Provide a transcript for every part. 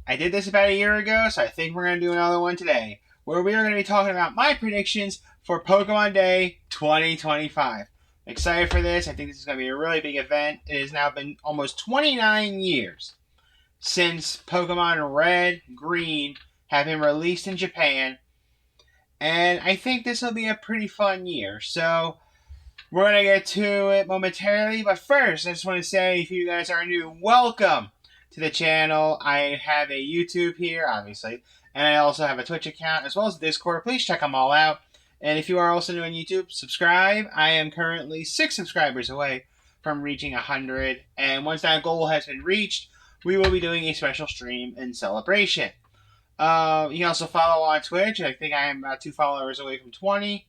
I did this about a year ago, so I think we're going to do another one today, where we are going to be talking about my predictions for Pokemon Day 2025. Excited for this. I think this is going to be a really big event. It has now been almost 29 years since Pokemon Red, Green have been released in Japan, and I think this will be a pretty fun year. So, we're going to get to it momentarily, but first, I just want to say, if you guys are new, welcome to the channel. I have a YouTube here, obviously, and I also have a Twitch account, as well as Discord. Please check them all out. And if you are also new on YouTube, subscribe. I am currently 6 subscribers away from reaching 100, and once that goal has been reached, we will be doing a special stream in celebration. You can also follow on Twitch. I think I am about 2 followers away from 20.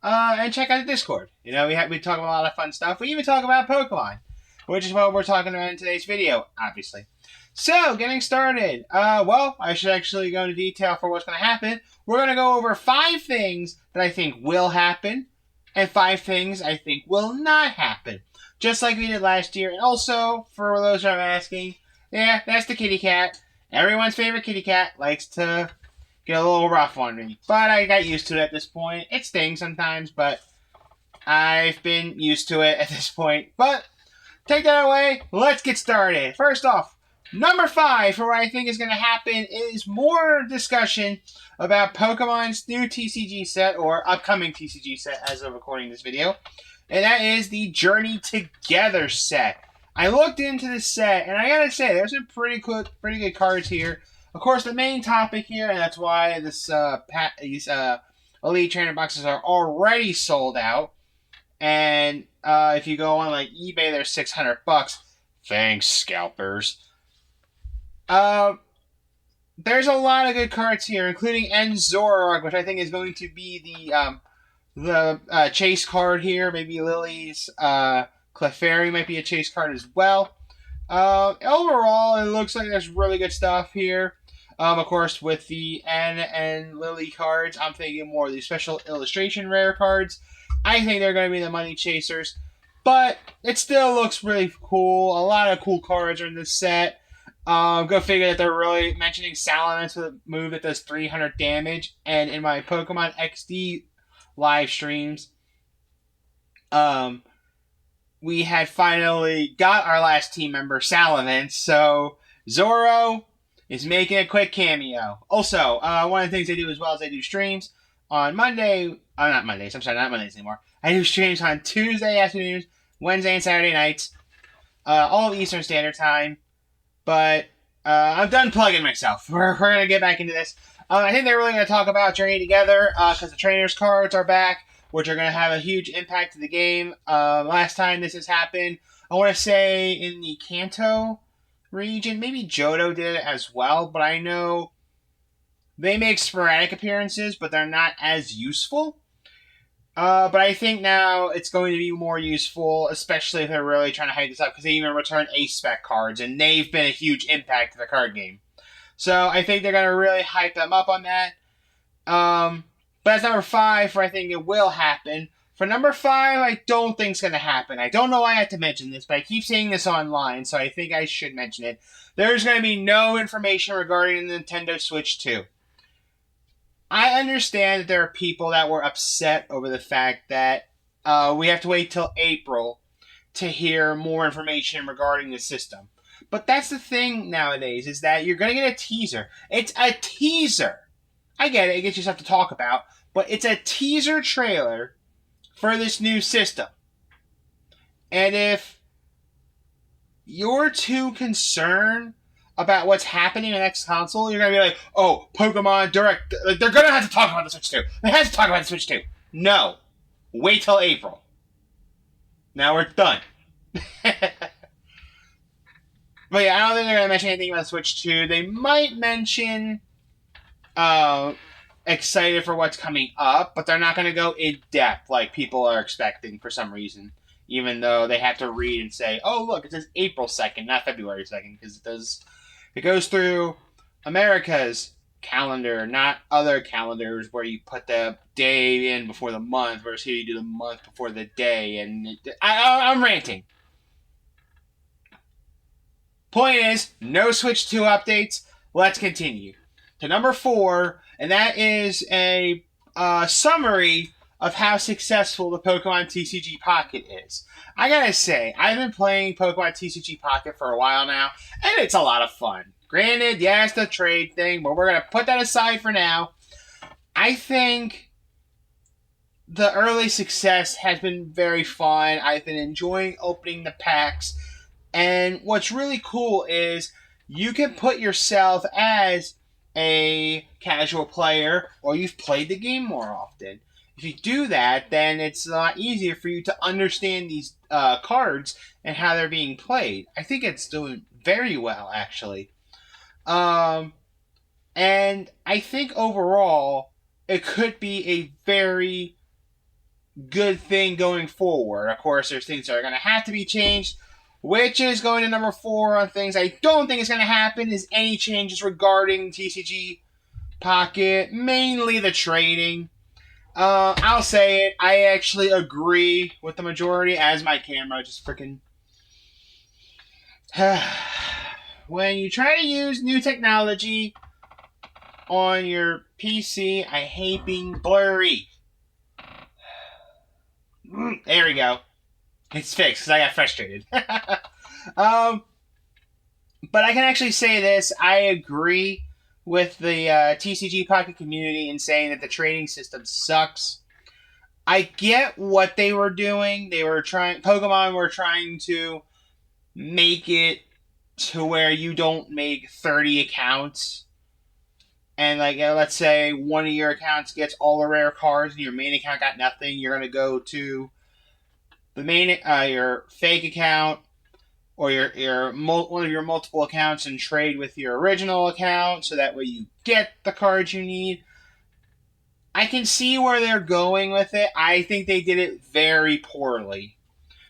And check out the Discord. You know, we talk about a lot of fun stuff. We even talk about Pokemon, which is what we're talking about in today's video, obviously. So, getting started. Well, I should actually go into detail for what's going to happen. We're going to go over 5 things that I think will happen, and 5 things I think will not happen. Just like we did last year. And also, for those who are asking, yeah, that's the kitty cat. Everyone's favorite kitty cat likes to get a little rough on me. But I got used to it at this point. It stings sometimes, but I've been used to it at this point. But take that away. Let's get started. First off, number 5 for what I think is going to happen is more discussion about Pokemon's new TCG set, or upcoming TCG set as of recording this video. And that is the Journey Together set. I looked into this set, and I gotta say, there's some pretty good cards here. Of course, the main topic here, and that's why these Elite Trainer boxes are already sold out. And if you go on like eBay, they're $600. Thanks, scalpers. There's a lot of good cards here, including Zoroark, which I think is going to be the chase card here. Maybe Lily's Clefairy might be a chase card as well. Overall, it looks like there's really good stuff here. Of course, with the N and Lily cards, I'm thinking more of the special illustration rare cards. I think they're going to be the money chasers. But it still looks really cool. A lot of cool cards are in this set. Go figure that they're really mentioning Salamence with a move that does 300 damage. And in my Pokemon XD live streams, we had finally got our last team member, Salamence. So, Zoro is making a quick cameo. Also, one of the things they do as well is they do streams on Monday. Not Mondays. I'm sorry, not Mondays anymore. I do streams on Tuesday afternoons, Wednesday and Saturday nights, all Eastern Standard Time. But I'm done plugging myself. We're going to get back into this. I think they're really going to talk about Journey Together because the trainers cards are back, which are going to have a huge impact to the game. Last time this has happened, I want to say in the Kanto region, maybe Johto did it as well, but I know they make sporadic appearances, but they're not as useful. But I think now it's going to be more useful, especially if they're really trying to hype this up, because they even return A-Spec cards, and they've been a huge impact to the card game. So I think they're going to really hype them up on that. But that's number 5 for I think it will happen. For number 5, I don't think it's going to happen. I don't know why I have to mention this, but I keep seeing this online, so I think I should mention it. There's going to be no information regarding the Nintendo Switch 2. I understand that there are people that were upset over the fact that we have to wait till April to hear more information regarding the system. But that's the thing nowadays, is that you're going to get a teaser. It's a teaser. I get it, it gets you stuff to talk about, but it's a teaser trailer for this new system. And if you're too concerned about what's happening in the next console, you're going to be like, oh, Pokemon Direct, like, they're going to have to talk about the Switch 2. They have to talk about the Switch 2. No. Wait till April. Now we're done. But yeah, I don't think they're going to mention anything about the Switch 2. They might mention excited for what's coming up, but they're not going to go in depth like people are expecting for some reason. Even though they have to read and say, oh, look, it says April 2nd, not February 2nd, because it goes through America's calendar, not other calendars where you put the day in before the month, whereas here you do the month before the day. And I'm ranting. Point is, no Switch 2 updates. let's continue to number 4, and that is a summary of how successful the Pokemon TCG Pocket is. I gotta say, I've been playing Pokemon TCG Pocket for a while now, and it's a lot of fun. Granted, yeah, it's the trade thing, but we're gonna put that aside for now. I think the early success has been very fun. I've been enjoying opening the packs, and what's really cool is you can put yourself as a casual player, or you've played the game more often. If you do that, then it's a lot easier for you to understand these cards and how they're being played. I think it's doing very well, actually. And I think overall, it could be a very good thing going forward. Of course, there's things that are going to have to be changed, which is going to number 4 on things I don't think is going to happen is any changes regarding TCG Pocket, mainly the trading. I'll say it, I actually agree with the majority, as my camera just freaking... When you try to use new technology on your PC, I hate being blurry. There we go. It's fixed because I got frustrated. But I can actually say this. I agree with the TCG Pocket community in saying that the trading system sucks. I get what they were doing. Pokemon were trying to make it to where you don't make 30 accounts. And, let's say one of your accounts gets all the rare cards and your main account got nothing. You're going to go to the main, your fake account or one of your multiple accounts and trade with your original account so that way you get the cards you need. I can see where they're going with it. I think they did it very poorly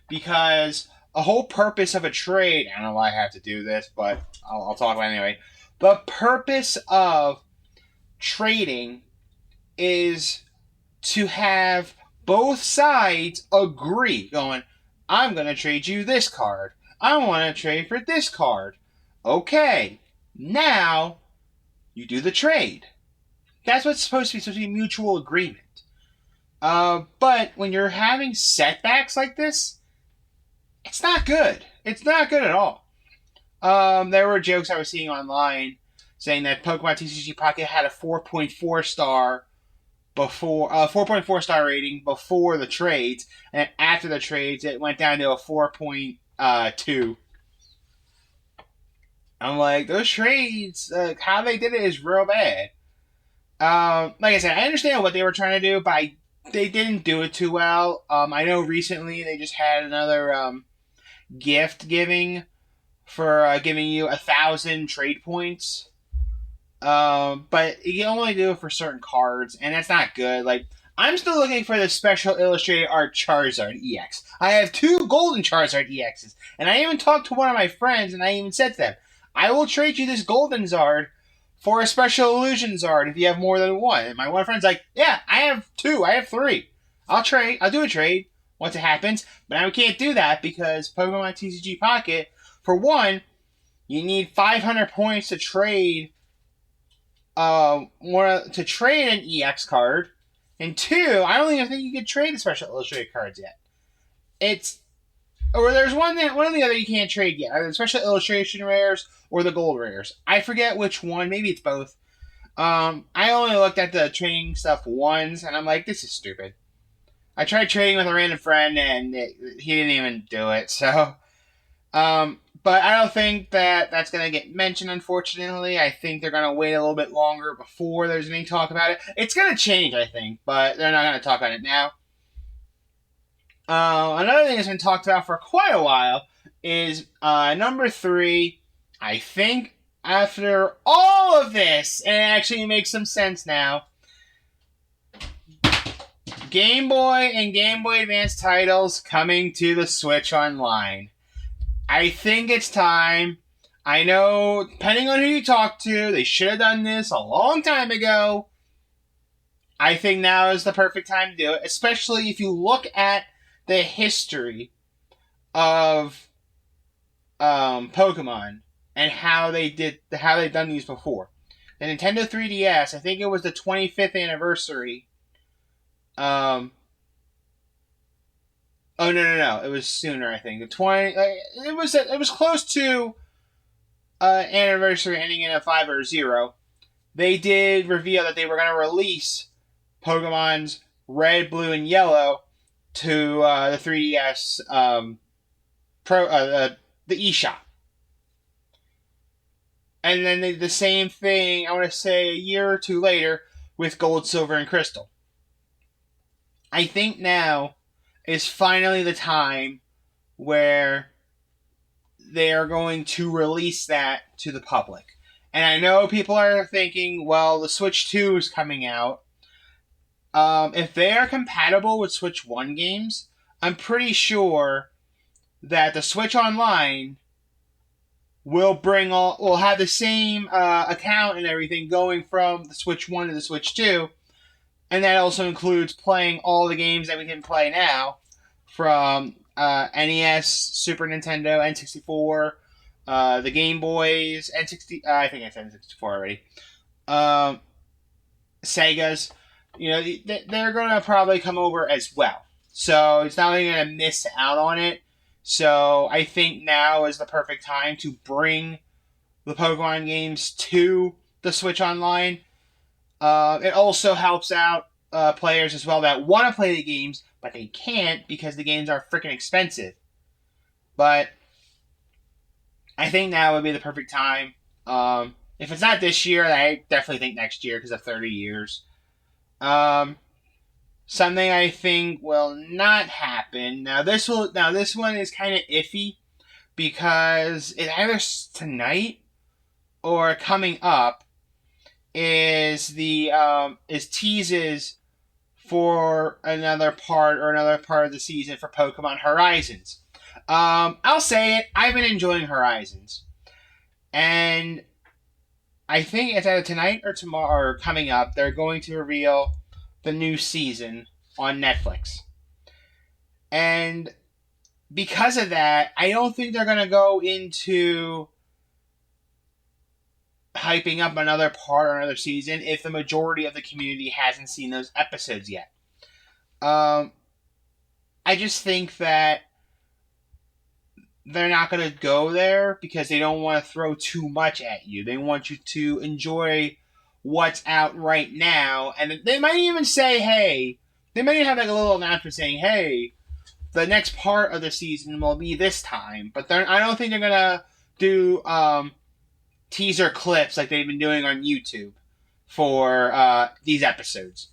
because a whole purpose of a trade, I don't know why I have to do this, but I'll talk about it anyway. The purpose of trading is to have both sides agree, going, I'm going to trade you this card. I want to trade for this card. Okay, now you do the trade. That's what's supposed to be mutual agreement. But when you're having setbacks like this, it's not good. It's not good at all. There were jokes I was seeing online saying that Pokemon TCG Pocket had a 4.4 star before 4.4 star rating before the trades, and after the trades it went down to a 4.2. I'm like, those trades, how they did it is real bad. Like I said, I understand what they were trying to do, but they didn't do it too well. I know recently they just had another gift giving for giving you 1,000 trade points. But you can only do it for certain cards, and that's not good. I'm still looking for the special illustrated art Charizard EX. I have 2 golden Charizard EXs, and I even talked to one of my friends, and I even said to them, I will trade you this golden Zard for a special illusion Zard if you have more than one. And my one friend's like, yeah, I have 2, I have 3. I'll do a trade once it happens, but I can't do that because Pokemon TCG Pocket, for one, you need 500 points to trade an EX card, and 2, I don't even think you can trade the special illustrated cards yet. There's one or the other you can't trade yet, either the special illustration rares or the gold rares. I forget which one. Maybe it's both. I only looked at the trading stuff once, and I'm like, this is stupid. I tried trading with a random friend, and he didn't even do it. So, but I don't think that's going to get mentioned, unfortunately. I think they're going to wait a little bit longer before there's any talk about it. It's going to change, I think, but they're not going to talk about it now. Another thing that's been talked about for quite a while is number 3. I think after all of this, and it actually makes some sense now, Game Boy and Game Boy Advance titles coming to the Switch Online. I think it's time. I know, depending on who you talk to, they should have done this a long time ago. I think now is the perfect time to do it, especially if you look at the history of Pokemon and how they've done these before. The Nintendo 3DS, I think it was the 25th anniversary. Oh no! It was sooner. I think it was close to anniversary ending in a 5 or a 0. They did reveal that they were going to release Pokemon's Red, Blue, and Yellow to the 3DS the eShop. And then they did the same thing, I want to say a year or two later, with Gold, Silver, and Crystal. I think now is finally the time where they are going to release that to the public. And I know people are thinking, well, the Switch 2 is coming out. If they are compatible with Switch 1 games, I'm pretty sure that the Switch Online will have the same account and everything going from the Switch 1 to the Switch 2. And that also includes playing all the games that we can play now from NES, Super Nintendo, N64, the Game Boys, N60. I think I said N64 already. Segas. They're going to probably come over as well. So it's not really going to miss out on it. So I think now is the perfect time to bring the Pokemon games to the Switch Online. It also helps out players as well that want to play the games, but they can't because the games are freaking expensive. But I think now would be the perfect time. If it's not this year, I definitely think next year because of 30 years. Something I think will not happen. Now this one is kind of iffy because it either tonight or coming up is teases for another part of the season for Pokemon Horizons. I'll say it. I've been enjoying Horizons, and I think it's either tonight or tomorrow or coming up. They're going to reveal the new season on Netflix, and because of that, I don't think they're going to go into hyping up another part or another season if the majority of the community hasn't seen those episodes yet. I just think that they're not going to go there because they don't want to throw too much at you. They want you to enjoy what's out right now. And they might even say, hey, they might have like a little announcement saying, hey, the next part of the season will be this time. But I don't think they're going to do teaser clips like they've been doing on YouTube for these episodes.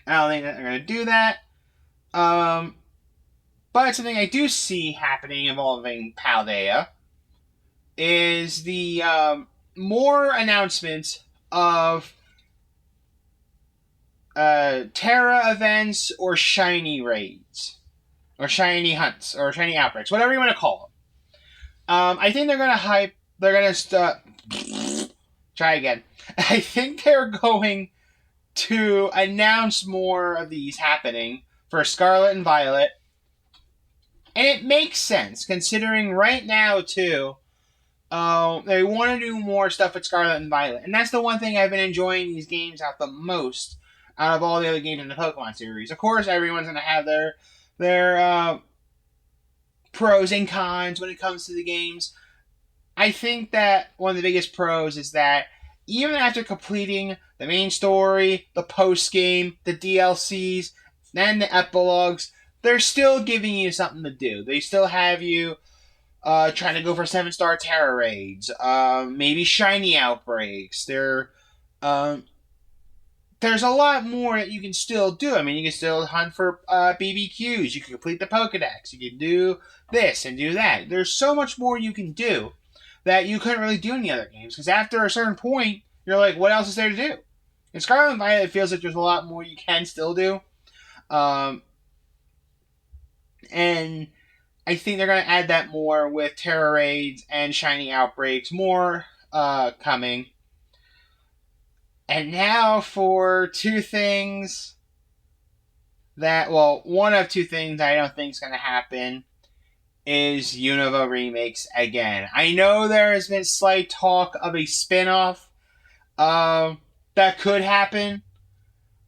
I don't think that they're going to do that. But something I do see happening involving Paldea is the more announcements of Terra events or shiny raids. Or shiny hunts. Or shiny outbreaks. Whatever you want to call them. I think they're going to hype. They're going to try again. I think they're going to announce more of these happening for Scarlet and Violet. And it makes sense, considering right now, too, they want to do more stuff with Scarlet and Violet. And that's the one thing I've been enjoying these games out the most out of all the other games in the Pokemon series. Of course, everyone's going to have their pros and cons when it comes to the games. I think that one of the biggest pros is that even after completing the main story, the post-game, the DLCs, and the epilogues, they're still giving you something to do. They still have you trying to go for 7-star Terra raids, maybe shiny outbreaks. There's a lot more that you can still do. I mean, you can still hunt for BBQs. You can complete the Pokedex. You can do this and do that. There's so much more you can do that you couldn't really do in the other games. Because after a certain point, you're like, what else is there to do? In Scarlet and Violet, it feels like there's a lot more you can still do. And I think they're going to add that more with Terra raids and shiny outbreaks. More coming. And now for two things one of two things I don't think is going to happen is Unova Remakes again. I know there has been slight talk of a spin-off that could happen,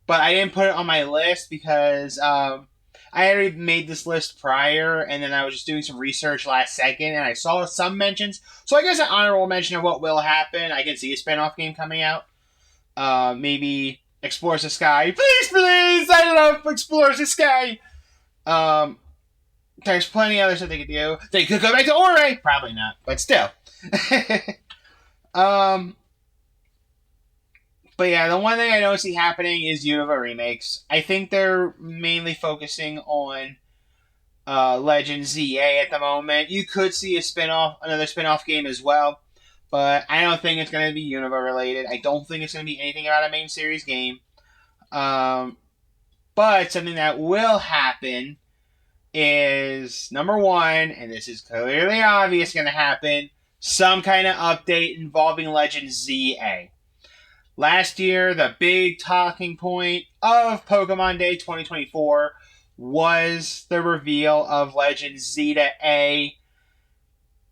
but I didn't put it on my list because I already made this list prior, and then I was just doing some research last second, and I saw some mentions. So I guess an honorable mention of what will happen. I can see a spin-off game coming out. Maybe Explores the Sky. Please, I don't know, Explores the Sky. There's plenty of other stuff they could do. They could go back to Ore. Probably not, but still. But yeah, the one thing I don't see happening is Unova Remakes. I think they're mainly focusing on Legend ZA at the moment. You could see another spin-off game as well, but I don't think it's going to be Unova related. I don't think it's going to be anything about a main series game. But something that will happen is, number one, and this is clearly obvious going to happen, some kind of update involving Legend ZA. Last year, the big talking point of Pokemon Day 2024 was the reveal of Legend Zeta A.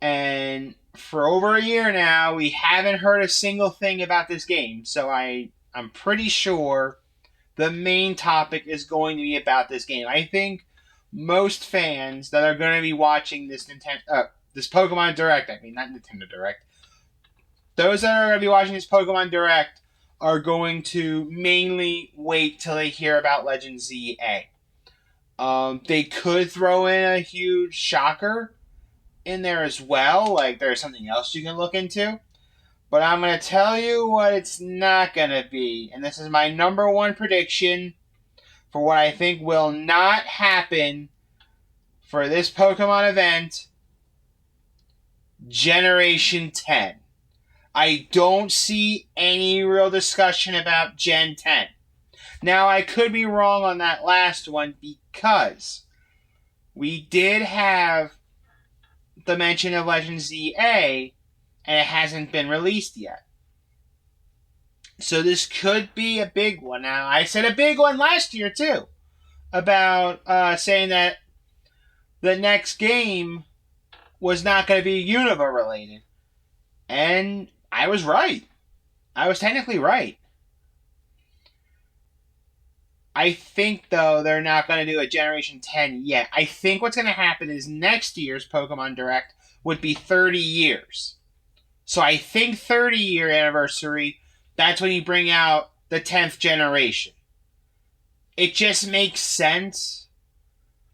And for over a year now, we haven't heard a single thing about this game. So I'm pretty sure the main topic is going to be about this game. I think most fans that are going to be watching this Pokemon Direct, not Nintendo Direct, those that are going to be watching this Pokemon Direct are going to mainly wait till they hear about Legend ZA. They could throw in a huge shocker in there as well, like there's something else you can look into. But I'm going to tell you what it's not going to be. And this is my number one prediction for what I think will not happen for this Pokemon event. Generation 10. I don't see any real discussion about Gen 10. Now, I could be wrong on that last one because we did have the mention of Legend ZA, and it hasn't been released yet. So this could be a big one. Now, I said a big one last year, too, about saying that the next game was not going to be Unova related. And I was right. I was technically right. I think, though, they're not going to do a Generation 10 yet. I think what's going to happen is next year's Pokemon Direct would be 30 years. So I think 30-year anniversary, that's when you bring out the 10th generation. It just makes sense,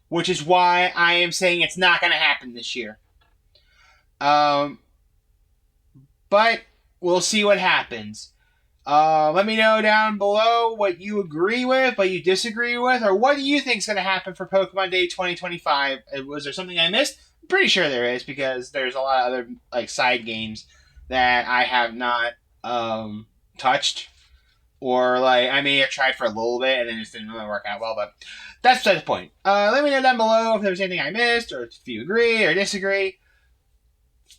which is why I am saying it's not going to happen this year. But we'll see what happens. Let me know down below what you agree with, what you disagree with, or what do you think is going to happen for Pokemon Day 2025. Was there something I missed? I'm pretty sure there is, because there's a lot of other side games that I have not touched. Or I may have tried for a little bit and then it just didn't really work out well, but that's the point. Let me know down below if there's anything I missed, or if you agree or disagree.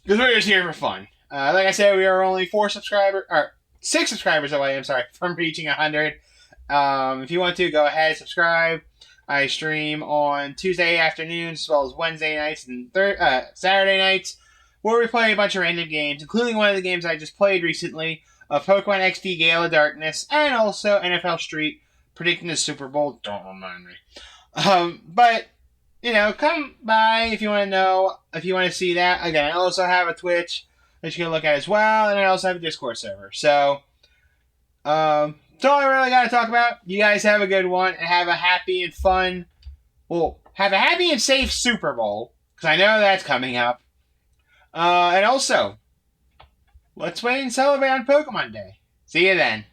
Because we're just here for fun. Like I said, we are only 6 subscribers away, from reaching 100. If you want to, go ahead, subscribe. I stream on Tuesday afternoons as well as Wednesday nights and Saturday nights, where we play a bunch of random games, including one of the games I just played recently, of Pokemon XD Gale of Darkness, and also NFL Street, predicting the Super Bowl. Don't remind me. But, come by if you want to know, if you want to see that. Again, I also have a Twitch that you can look at as well, and I also have a Discord server. So, that's all I really got to talk about. You guys have a good one, and have a happy and fun, have a happy and safe Super Bowl, because I know that's coming up. And also, let's wait and celebrate on Pokemon Day. See you then.